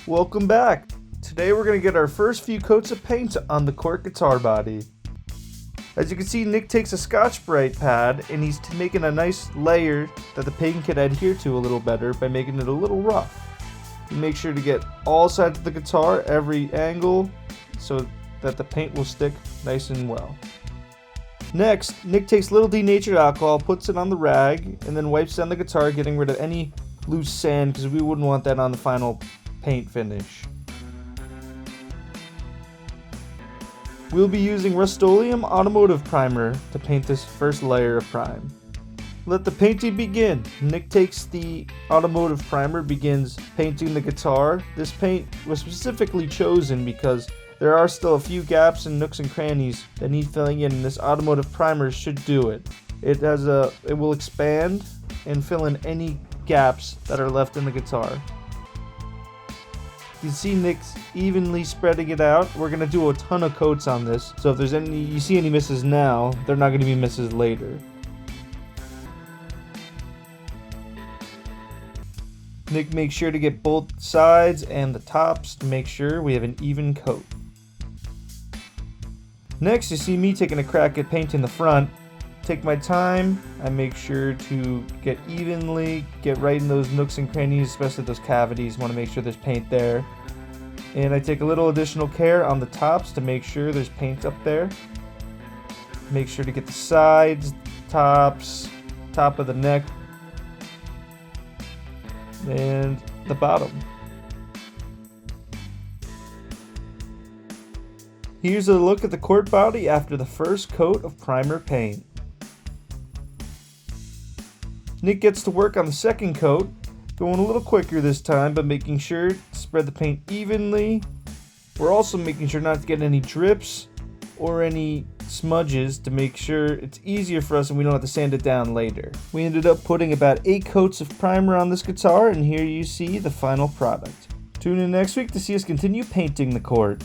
Welcome back! Today we're going to get our first few coats of paint on the Cort guitar body. As you can see, Nick takes a Scotch-Brite pad and he's making a nice layer that the paint can adhere to a little better by making it a little rough. You make sure to get all sides of the guitar, every angle, so that the paint will stick nice and well. Next, Nick takes little denatured alcohol, puts it on the rag, and then wipes down the guitar, getting rid of any loose sand because we wouldn't want that on the final paint finish. We'll be using Rust-Oleum Automotive Primer to paint this first layer of prime. Let the painting begin. Nick takes the automotive primer, begins painting the guitar. This paint was specifically chosen because there are still a few gaps and nooks and crannies that need filling in, and this automotive primer should do it. It will expand and fill in any gaps that are left in the guitar. You can see Nick's evenly spreading it out. We're going to do a ton of coats on this, so if you see any misses now, they're not going to be misses later. Nick makes sure to get both sides and the tops to make sure we have an even coat. Next, you see me taking a crack at painting the front. Take my time. I make sure to get right in those nooks and crannies, especially those cavities. Want to make sure there's paint there. And I take a little additional care on the tops to make sure there's paint up there. Make sure to get the sides, tops, top of the neck, and the bottom. Here's a look at the Cort body after the first coat of primer paint. Nick gets to work on the second coat, going a little quicker this time, but making sure to spread the paint evenly. We're also making sure not to get any drips or any smudges to make sure it's easier for us and we don't have to sand it down later. We ended up putting about 8 coats of primer on this guitar, and here you see the final product. Tune in next week to see us continue painting the Cort.